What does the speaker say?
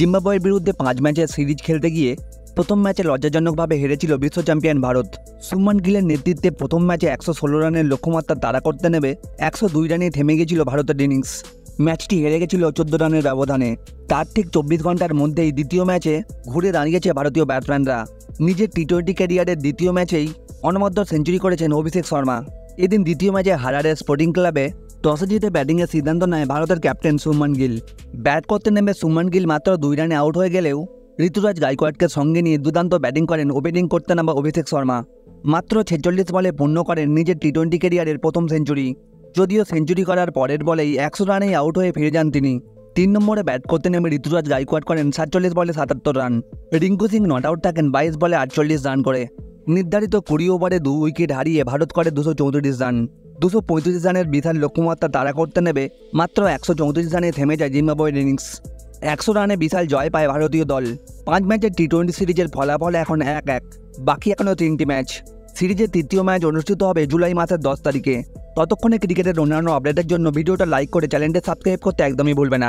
জিম্বাবুয়ের বিরুদ্ধে 5 ম্যাচের সিরিজ খেলতে গিয়ে প্রথম ম্যাচে লজ্জাজনকভাবে হেরেছিল বিশ্ব চ্যাম্পিয়ন ভারত। শুভমান গিলের নেতৃত্বে প্রথম ম্যাচে 116 রানের লক্ষ্যমাত্রা তাড়া করতে নেমে 102 রানে থেমে গেছিল ভারতের ইনিংস। ম্যাচটি হেরে গেছিল 14 রানের ব্যবধানে। তার ঠিক 24 ঘন্টার মধ্যেই দ্বিতীয় ম্যাচে ঘুরে দাঁড়িয়েছে ভারতীয় ব্যাটসম্যানরা। নিজের টি-20 ক্যারিয়ারের দ্বিতীয় ম্যাচেই অনবদ্য সেঞ্চুরি করেছেন অভিষেক শর্মা। এদিন দ্বিতীয় ম্যাচে হারারে স্পোর্টিং ক্লাবে টসে জিতে ব্যাটিংয়ের সিদ্ধান্ত নেয় ভারতের ক্যাপ্টেন শুভমান গিল। ব্যাট করতে নেমে শুভমান গিল মাত্র 2 রানে আউট হয়ে গেলেও ঋতুরাজ গাইকোয়াড়কে সঙ্গে নিয়ে দুর্দান্ত ব্যাটিং করেন ওপেনিং করতে নামা অভিষেক শর্মা। মাত্র 46 বলে পূর্ণ করেন নিজের টি-20 ক্যারিয়ারের প্রথম সেঞ্চুরি। যদিও সেঞ্চুরি করার পরের বলেই 100 রানেই আউট হয়ে ফিরে যান তিনি। 3 নম্বরে ব্যাট করতে নেমে ঋতুরাজ গাইকোয়াড় করেন 47 বলে 77 run. Rinku Singh not out থাকেন 22 বলে 48 রান করে। নির্ধারিত 20 ওভারে 2 উইকেট হারিয়ে ভারত করে 234 রান। 235 রানের বিশাল লক্ষ্যমাত্রা তাড়া করতে নেবে মাত্র 134 রানে থেমে যায় জিম্বাবুয়ের ইনিংস। 100 রানে বিশাল জয় পায় ভারতীয় দল। 5 ম্যাচের টি-20 সিরিজের ফলাফল এখন 1-1, বাকি এখনও 3টি ম্যাচ। সিরিজের তৃতীয় ম্যাচ অনুষ্ঠিত হবে জুলাই মাসের 10 তারিখে। ততক্ষণে ক্রিকেটের অন্যান্য আপডেটের জন্য ভিডিওটা লাইক করে চ্যানেলটা সাবস্ক্রাইব করতে একদমই ভুলবে না।